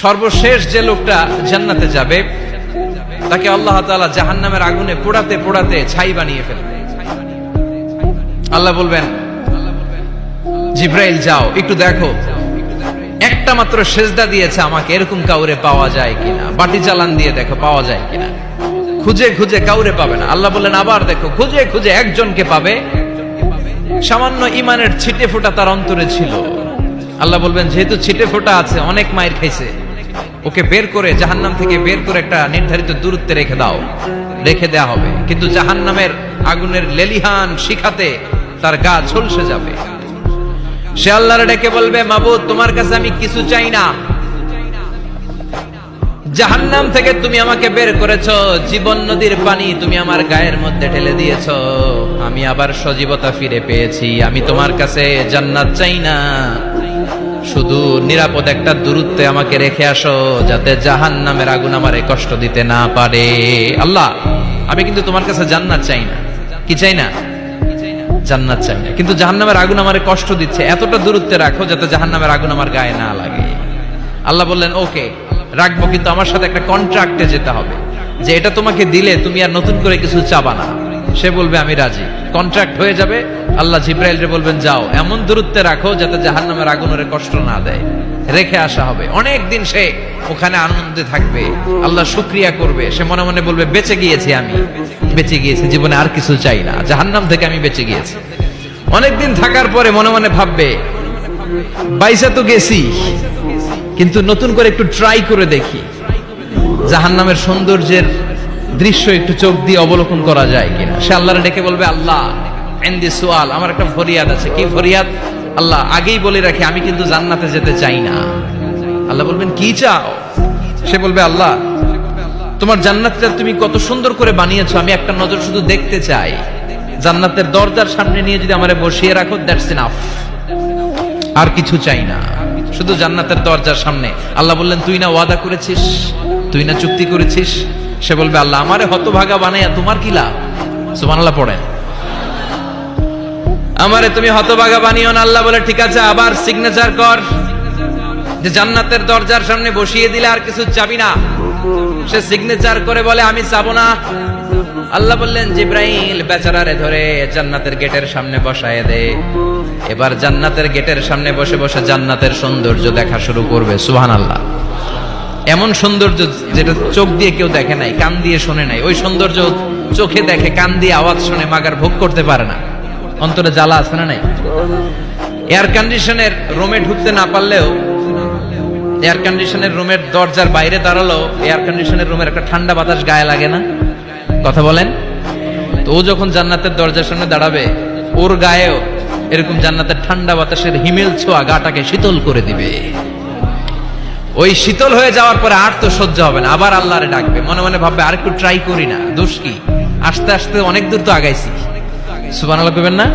সর্বশেষ যে লোকটা জান্নাতে যাবে তাকে আল্লাহ তাআলা জাহান্নামের আগুনে পোড়াতে পোড়াতে ছাই বানিয়ে ফেলবে। আল্লাহ বলবেন, জিব্রাইল যাও একটু দেখো, একটা মাত্র সেজদা দিয়েছে আমাকে, এরকম কাউরে পাওয়া যায় কিনা। বাটি চালান দিয়ে দেখো পাওয়া যায় কিনা। খুঁজে খুঁজে কাউরে পাবে না। আল্লাহ বললেন আবার দেখো, খুঁজে খুঁজে একজনকে পাবে, সামান্য ইমানের ছিটে ফোঁটা তার অন্তরে ছিল। আল্লাহ বলবেন, যেহেতু ছিটে ফোঁটা আছে, অনেক মায়ের খাইছে, ওকে বের করে জাহান্নাম থেকে বের করে একটা নির্ধারিত দূরত্বে রেখে দাও। রেখে দেয়া হবে, কিন্তু জাহান্নামের আগুনের লেলিহান শিখাতে তার গা ঝলসে যাবে। সে আল্লাহর ডেকে বলবে, মাবুদ তোমার কাছে আমি কিছু চাই না, জাহান্নাম থেকে তুমি আমাকে বের করেছো, জীবন নদীর পানি তুমি আমার গায়ের মধ্যে ঢেলে দিয়েছো, আমি আবার সজীবতা ফিরে পেয়েছি। আমি তোমার কাছে জান্নাত চাই না, শুধু নিরাপদ একটা দূরত্বে আমাকে রেখে আসো, যাতে জাহান্নামের আগুন আমারে কষ্ট দিতে না পারে। আল্লাহ, আমি কিন্তু তোমার কাছে জান্নাত চাই না। কি চাই না? জান্নাত চাই না, কিন্তু জাহান্নামের আগুন আমারে কষ্ট দিচ্ছে, এতটা দূরত্বে রাখো যাতে জাহান্নামের আগুন আমার গায়ে না লাগে। আল্লাহ বললেন, ওকে রাখবো, কিন্তু আমার সাথে একটা কন্ট্রাক্টে যেতে হবে, যে এটা তোমাকে দিলে তুমি আর নতুন করে কিছু চাবা না। সে বলবে আমি রাজি, কন্ট্রাক্ট হয়ে যাবে। আল্লাহ জিব্রাইলকে বলবেন, যাও এমন দূরত্বে রাখো যাতে জাহান্নামের আগুন ওরে কষ্ট না দেয়। রেখে আসা হবে, অনেক দিন সে ওখানে আনন্দে থাকবে, আল্লাহ শুকরিয়া করবে। সে মনে মনে বলবে, বেঁচে গিয়েছি, আমি বেঁচে গিয়েছি, জীবনে আর কিছু চাই না, জাহান্নাম থেকে আমি বেঁচে গিয়েছি। অনেকদিন থাকার পরে মনে মনে ভাববে, বাইসা তো গেছি, কিন্তু নতুন করে একটু ট্রাই করে দেখি, জাহান্নামের সৌন্দর্যের দৃশ্য একটু চোখ দিয়ে অবলোকন করা যায় কিনা। সে আল্লাহর ডেকে বলবে, আল্লাহ ইনদি সুআল, আমার একটা ফরিয়াদ আছে। কি ফরিয়াদ? আল্লাহ আগেই বলে রাখি, আমি কিন্তু জান্নাতে যেতে চাই না। আল্লাহ বলবেন, কি চাও? সে বলবে, আল্লাহ তোমার জান্নাতটা তুমি কত সুন্দর করে বানিয়েছো, আমি একটা নজর শুধু দেখতে চাই। জান্নাতের দরজার সামনে নিয়ে যদি আমারে বসিয়ে রাখো, দ্যাটস ইনাফ, আর কিছু চাই না, শুধু জান্নাতের দরজার সামনে। আল্লাহ বললেন, তুই না ওয়াদা করেছিস, তুই না চুক্তি করেছিস। সে বলবে, আল্লাহ আমারে হতভাগা বানাইয়া তোমার কি লাভ? সুবহানাল্লাহ পড়েন। আমারে তুমি হতভাগা বানিও না। আল্লাহ বলে, ঠিক আছে, আবার সিগনেচার কর যে জান্নাতের দরজার সামনে বসিয়ে দিলে আর কিছু চাবি না। সে সিগনেচার করে বলে, আমি চাবো না। আল্লাহ বললেন, জিব্রাইল বেচারারে ধরে জান্নাতের গেটের সামনে বসায় দে। এবার জান্নাতের গেটের সামনে বসে বসে জান্নাতের সৌন্দর্য দেখা শুরু করবে। সুবহানাল্লাহ। এমন সৌন্দর্য যেটা চোখ দিয়ে কেউ দেখে নাই, কান দিয়ে শোনে নাই। ওই সৌন্দর্য চোখে দেখে, কান দিয়ে আওয়াজ শুনে, মাগার ভোগ করতে পারে না। অন্তরে জ্বালা আছে না নাই? এয়ার কন্ডিশনের রুমে ঢুকতে না পারলেও, এয়ার কন্ডিশনের রুমের দরজার বাইরে দাঁড়ালো, এয়ার কন্ডিশনের রুমের একটা ঠান্ডা বাতাস গায়ে লাগে না? কথা বলেন তো। ও যখন জান্নাতের দরজার সামনে দাঁড়াবে, ওর গায়েও এরকম জান্নাতের ঠান্ডা বাতাসের হিমেল ছোঁয়া গাটাকে শীতল করে দিবে। ওই শীতল হয়ে যাওয়ার পরে আর তো সহ্য হবে না, আবার আল্লাহরে ডাকবে। মনে মনে ভাববে, আর একটু ট্রাই করি না, দোষ কি, আস্তে আস্তে অনেক দূর তো আগাইছি। সুবহানাল্লাহ কইবেন না?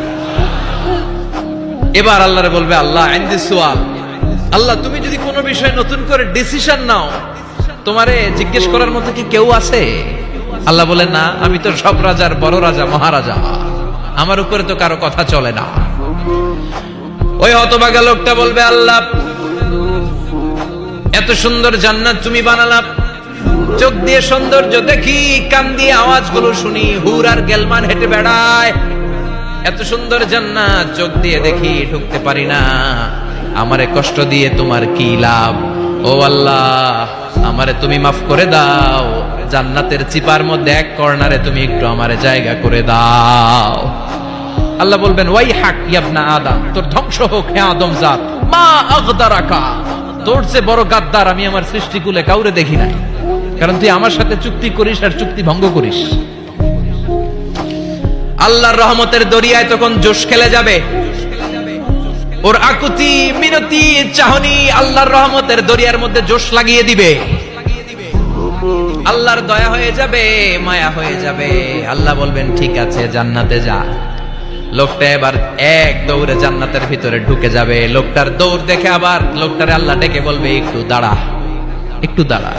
এবার আল্লাহরে বলবে, আল্লাহ ইনদি সুআল, আল্লাহ তুমি যদি কোনো বিষয়ে নতুন করে ডিসিশন নাও, তোমারে জিজ্ঞেস করার মতো কি কেউ আছে? আল্লাহ বলে, না, আমি তো সব রাজার বড় রাজা, মহারাজা, আমার উপরে তো কারো কথা চলে না। ওই হতভাগা লোকটা বলবে, আল্লাহ এত সুন্দর জান্নাত তুমি বানালাম, চোখ দিয়ে সৌন্দর্য দেখি, কান দিয়ে আওয়াজগুলো শুনি, হুর আর গেলমান হেঁটে বেড়ায়, এত সুন্দর জান্নাত চোখ দিয়ে দেখি, ঢুকতে পারি না, আমারে কষ্ট দিয়ে তোমার কি লাভ? ও আল্লাহ, আমারে তুমি মাফ করে দাও, জান্নাতের চিপার মধ্যে এক কর্নারে তুমি একটু আমারে জায়গা করে দাও। আল্লাহ বলবেন, ওয়াই হাক ইবনা আদম, তোর ধ্বংস হোক হে আদম জাত, মা আগদারাকা, তোর চেয়ে বড় গাদ্দার আমি আমার সৃষ্টিকুলে কাউরে দেখি নাই, কারণ তুই আমার সাথে চুক্তি করিস আর চুক্তি ভঙ্গ করিস। আল্লাহর রহমতের দরিয়ায় তখন জোশ খেলে যাবে, ওর আকুতি মিনতি চাহনি আল্লাহর রহমতের দরিয়ার মধ্যে জোশ লাগিয়ে দিবে। আল্লাহর দয়া হয়ে যাবে, মায়া হয়ে যাবে। আল্লাহ বলবেন, ঠিক আছে, জান্নাতে যা। লোকটা এবার এক দৌড়ে জান্নাতের ভিতরে ঢুকে যাবে। লোকটার দৌড় দেখে আবার লোকটারে আল্লাহ ডেকে বলবে, একটু দাঁড়া, একটু দাঁড়া,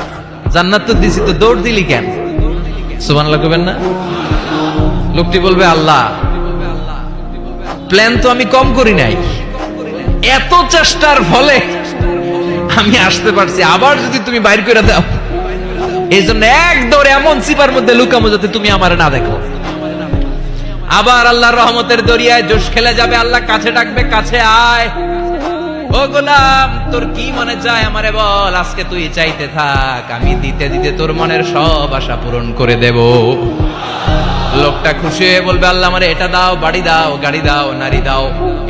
জান্নাত তো দিছি, তো দৌড় দিলি কেন? সুবহানাল্লাহ কইবেন না? লোকটি বলবে, আল্লাহ প্ল্যান তো আমি কম করি নাই, এত চেষ্টার ফলে আমি আসতে পারছি, আবার যদি তুমি বাইর করে দাও, এই জন্য এক দৌড়ে এমন চিপার মধ্যে লুকামো যাতে তুমি আমার না দেখো। আবার আল্লাহর রহমতের দরিয়ায় জোশ খেলে যাবে, আল্লাহ কাছে ডাকবে, কাছে আয়, ও গোলাম তোর কি মনে চায় আমারে বল, আজকে তুই চাইতে থাক, আমি দিতে দিতে তোর মনের সব আশা পূরণ করে দেব। লোকটা খুশি হয়ে বলবে, আল্লাহ আমারে এটা দাও, বাড়ি দাও, গাড়ি দাও, নারী দাও,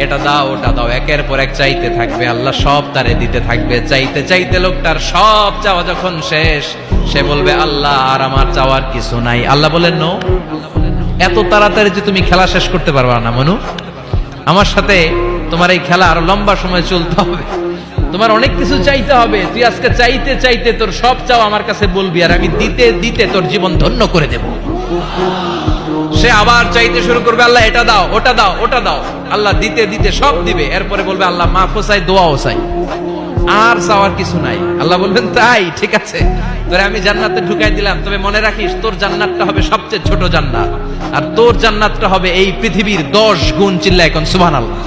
এটা দাও, ওটা দাও, একের পর এক চাইতে থাকবে, আল্লাহ সব তারে দিতে থাকবে। চাইতে চাইতে লোকটার সব চাওয়া যখন শেষ, সে বলবে, আল্লাহ আর আমার চাওয়ার কিছু নাই। আল্লাহ বলেন, নো, এত তাড়াতাড়ি যে তুমি খেলা শেষ করতে পারবা না মনু, আমার সাথে তোমার এই খেলা আরো লম্বা সময় চলতে হবে, তোমার অনেক কিছু চাইতে হবে। তুই আজকে চাইতে চাইতে তোর সব চাও আমার কাছে বলবি, আর আমি দিতে দিতে তোর জীবন ধন্য করে দেব। সে আবার চাইতে শুরু করবে, আল্লাহ এটা দাও, ওটা দাও, ওটা দাও, আল্লাহ দিতে দিতে সব দিবে। এরপরে বলবে, আল্লাহ মাফও চাই, দোয়াও চাই, আর চাওয়ার কিছু নাই। আল্লাহ বলবেন, তাই ঠিক আছে, তোরে আমি জান্নাতে ঢুকাই দিলাম, তবে মনে রাখিস তোর জান্নাতটা হবে সবচেয়ে ছোট জান্নাত, আর তোর জান্নাতটা হবে এই পৃথিবীর 10 গুণ। চিল্লা এখন সুবহানাল্লাহ।